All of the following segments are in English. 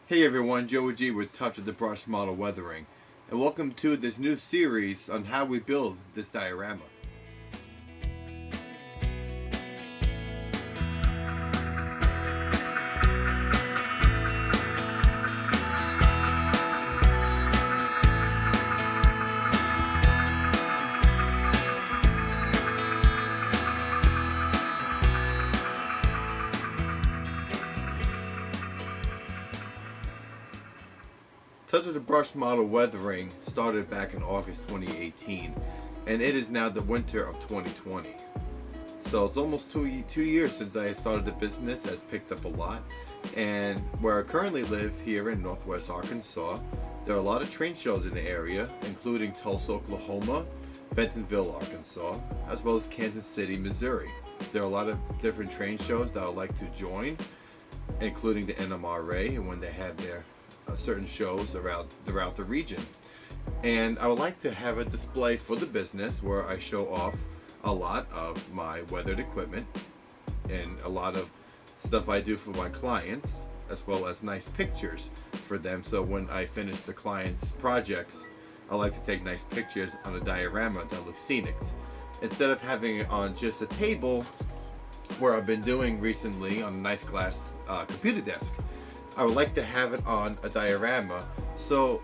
Hey everyone, Joe G with Touch of the Brush Model Weathering, and welcome to this new series on how we build this diorama. Touch of the Brush Model Weathering started back in August 2018, and it is now the winter of 2020. So it's almost two years since I started the business. Has picked up a lot, and where I currently live here in Northwest Arkansas, there are a lot of train shows in the area, including Tulsa, Oklahoma, Bentonville, Arkansas, as well as Kansas City, Missouri. There are a lot of different train shows that I would like to join, including the NMRA, when they have their certain shows throughout the region. And I would like to have a display for the business where I show off a lot of my weathered equipment and a lot of stuff I do for my clients, as well as nice pictures for them. So when I finish the clients' projects, I like to take nice pictures on a diorama that looks scenic, instead of having it on just a table where I've been doing recently on a nice glass computer desk. I would like to have it on a diorama so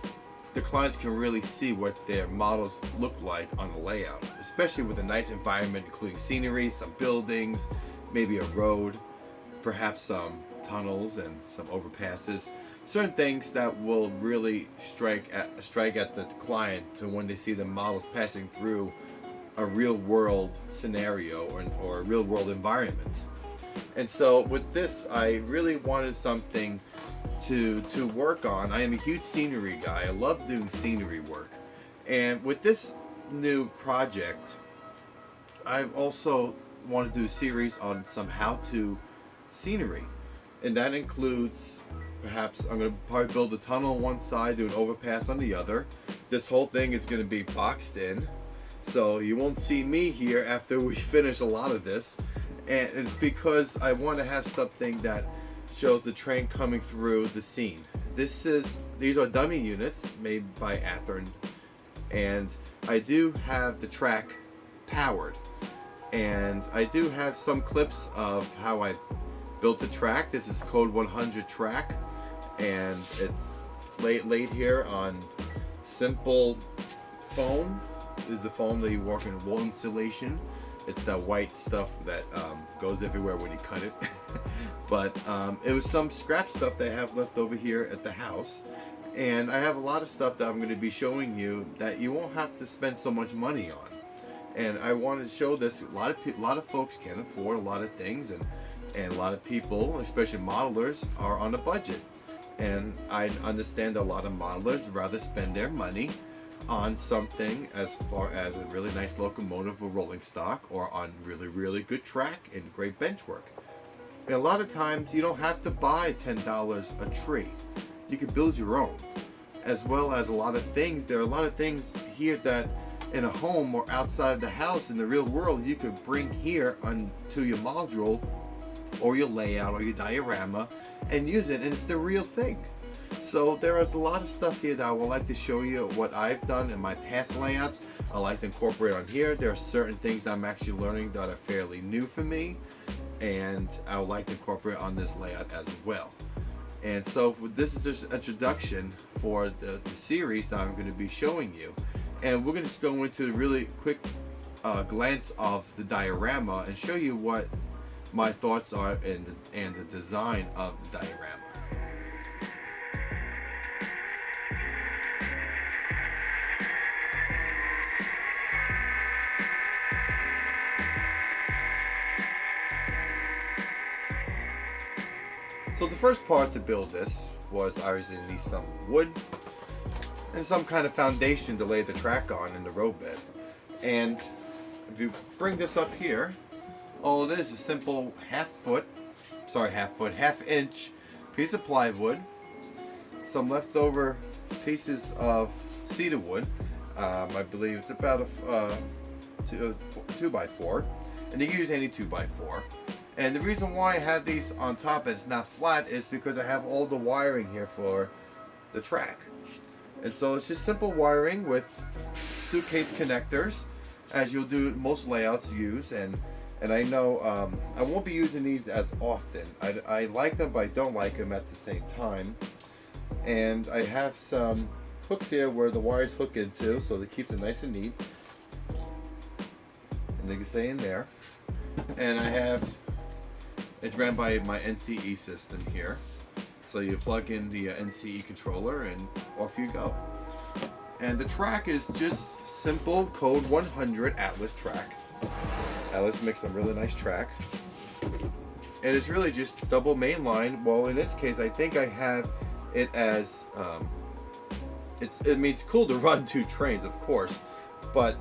the clients can really see what their models look like on the layout, especially with a nice environment including scenery, some buildings, maybe a road, perhaps some tunnels and some overpasses, certain things that will really strike at the client, so when they see the models passing through a real world scenario or a real world environment. And so with this, I really wanted something to work on. I am a huge scenery guy. I love doing scenery work. And with this new project, I've also wanted to do a series on some how-to scenery. And that includes, perhaps I'm going to probably build a tunnel on one side, do an overpass on the other. This whole thing is going to be boxed in, so you won't see me here after we finish a lot of this. And it's because I want to have something that shows the train coming through the scene. These are dummy units made by Athearn, and I do have the track powered, and I do have some clips of how I built the track. This is code 100 track, and it's laid here on simple foam. This is the foam that you work in wall insulation. It's that white stuff that goes everywhere when you cut it. But it was some scrap stuff that I have left over here at the house. And I have a lot of stuff that I'm going to be showing you that you won't have to spend so much money on. And I wanted to show this. A lot of folks can't afford a lot of things, and a lot of people, especially modelers, are on a budget. And I understand a lot of modelers rather spend their money on something as far as a really nice locomotive or rolling stock, or on really good track and great bench work. And a lot of times you don't have to buy $10 a tree. You can build your own, as well as a lot of things. There are a lot of things here that in a home or outside of the house in the real world you could bring here onto your module or your layout or your diorama and use it, and it's the real thing. So there is a lot of stuff here that I would like to show you what I've done in my past layouts. I like to incorporate on here. There are certain things I'm actually learning that are fairly new for me, and I would like to incorporate on this layout as well. And so this is just an introduction for the series that I'm going to be showing you. And we're going to just go into a really quick glance of the diorama and show you what my thoughts are and the design of the diorama. So the first part to build this was I was going to need some wood and some kind of foundation to lay the track on in the roadbed. And if you bring this up here, all it is a simple half inch piece of plywood, some leftover pieces of cedar wood. I believe it's about a 2x4, and you can use any 2x4. And the reason why I have these on top and it's not flat is because I have all the wiring here for the track. And so it's just simple wiring with suitcase connectors, as you'll do most layouts use. And I know I won't be using these as often. I like them, but I don't like them at the same time. And I have some hooks here where the wires hook into, so it keeps it nice and neat. And they can stay in there. And I have, it's ran by my NCE system here. So you plug in the NCE controller and off you go. And the track is just simple code 100 Atlas track. Atlas makes some really nice track. And it's really just double mainline. Well, in this case, I think I have it as, it's cool to run 2 trains, of course, but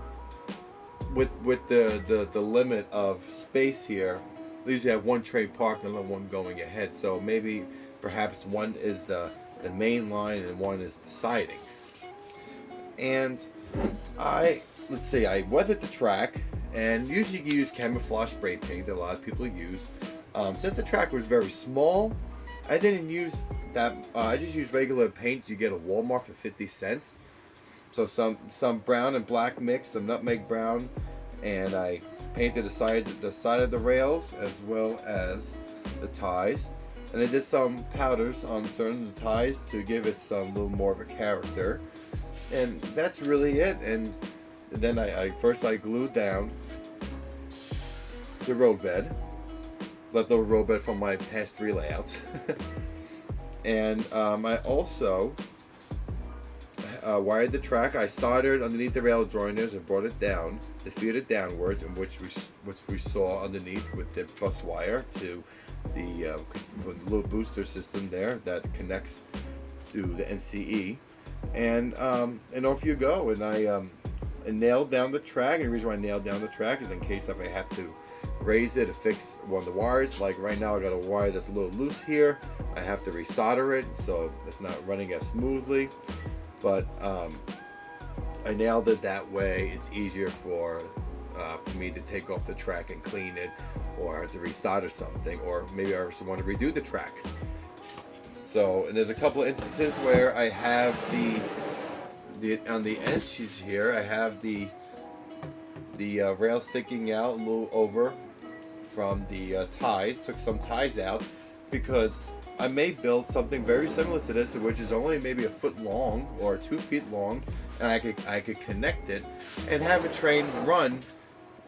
with the limit of space here, I usually have 1 train parked and 1 going ahead. So maybe perhaps 1 is the main line and 1 is the siding. And let's see, I weathered the track, and usually you use camouflage spray paint that a lot of people use. Since the track was very small, I didn't use that. I just used regular paint you get at Walmart for 50 cents. So some brown and black mix, some nutmeg brown, and I painted the side of the rails as well as the ties. And I did some powders on certain of the ties to give it some little more of a character. And that's really it. And then I glued down the roadbed, leftover roadbed from my past 3 layouts. And I also wired the track. I soldered underneath the rail joiners and brought it down to feed it downwards, and which we saw underneath with the bus wire to the little booster system there that connects to the NCE, and off you go. And I nailed down the track. And the reason why I nailed down the track is in case if I have to raise it to fix one of the wires. Like right now, I got a wire that's a little loose here. I have to resolder it, so it's not running as smoothly. But I nailed it that way. It's easier for me to take off the track and clean it, or to resolder something, or maybe I just want to redo the track. So, and there's a couple of instances where I have the on the edges here, I have the rail sticking out a little over from the ties. Took some ties out because I may build something very similar to this, which is only maybe a foot long or 2 feet long, and I could connect it and have a train run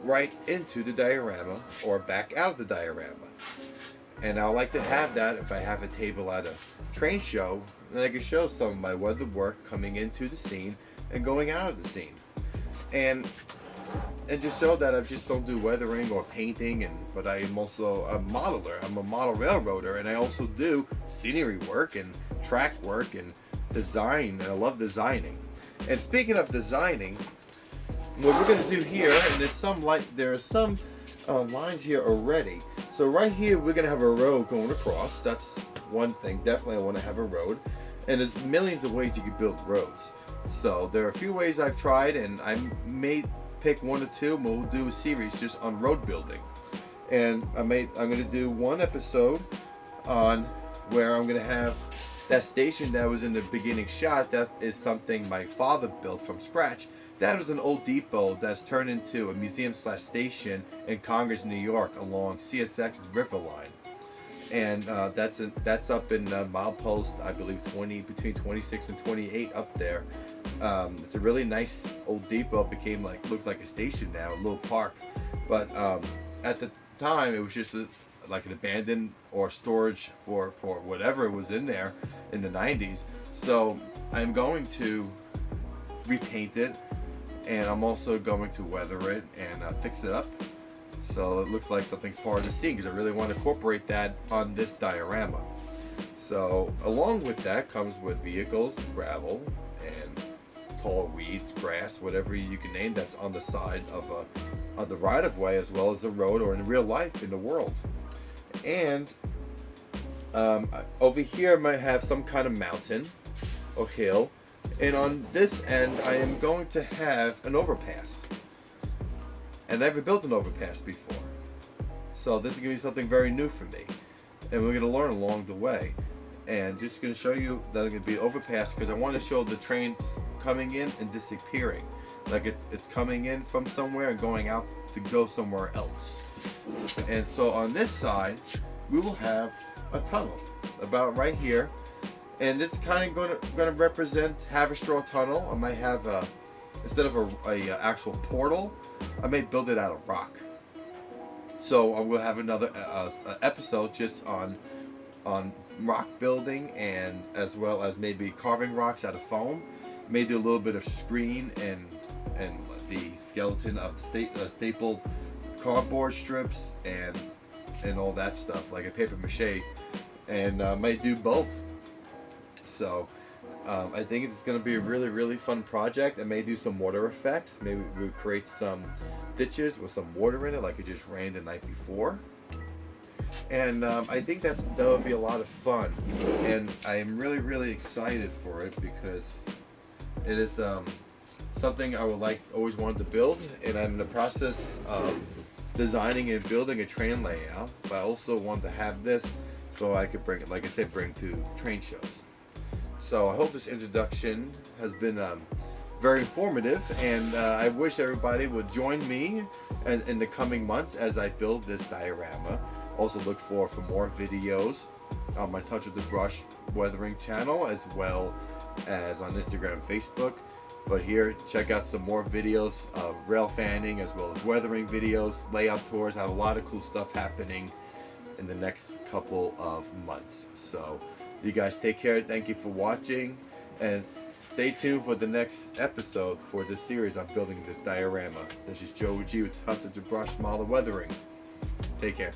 right into the diorama or back out of the diorama. And I like to have that if I have a table at a train show, then I can show some of my weathered work coming into the scene and going out of the scene. And just show that I just don't do weathering or painting, but I am also a modeler. I'm a model railroader, and I also do scenery work and track work and design, and I love designing. And speaking of designing, what we're going to do here, and there are some lines here already. So right here, we're going to have a road going across. That's one thing. Definitely I want to have a road. And there's millions of ways you can build roads. So there are a few ways I've tried, and I may pick 1 or 2, and we'll do a series just on road building. And I'm going to do one episode on where I'm going to have that station that was in the beginning shot. That is something my father built from scratch. That was an old depot that's turned into a museum/station in Congress, New York, along CSX's River Line. And that's up in milepost, I believe, between 26 and 28 up there. It's a really nice old depot. It looks like a station now, a little park. But at the time, it was just like an abandoned or storage for whatever was in there in the 90s. So I'm going to repaint it, and I'm also going to weather it and fix it up so it looks like something's part of the scene, because I really want to incorporate that on this diorama. So along with that comes with vehicles, gravel, and tall weeds, grass, whatever you can name that's on the side of the right-of-way, as well as the road or in real life in the world. And over here I might have some kind of mountain or hill, and on this end I am going to have an overpass. And I've never built an overpass before. So this is going to be something very new for me. And we're going to learn along the way. And just going to show you that it's going to be an overpass because I want to show the trains coming in and disappearing. Like it's coming in from somewhere and going out to go somewhere else. And so on this side, we will have a tunnel about right here. And this is kind of going to represent Haverstraw Tunnel. I might have instead of a actual portal, I may build it out of rock. So I'm going to have another episode just on rock building, and as well as maybe carving rocks out of foam. May do a little bit of screen and the skeleton of the stapled cardboard strips and all that stuff, like a paper mache, and might do both. So I think it's going to be a really, really fun project. I may do some water effects. Maybe we'll create some ditches with some water in it, like it just rained the night before. And I think that would be a lot of fun. And I am really, really excited for it because it is something I would always wanted to build. And I'm in the process of designing and building a train layout. But I also want to have this so I could bring it, like I said, bring to train shows. So I hope this introduction has been very informative, and I wish everybody would join me in the coming months as I build this diorama. Also look for more videos on my Touch of the Brush weathering channel, as well as on Instagram and Facebook. But here, check out some more videos of rail fanning, as well as weathering videos, layout tours. I have a lot of cool stuff happening in the next couple of months. So you guys take care. Thank you for watching, and stay tuned for the next episode for this series on building this diorama. This is Joe G with Touch of the Brush Model Weathering. Take care.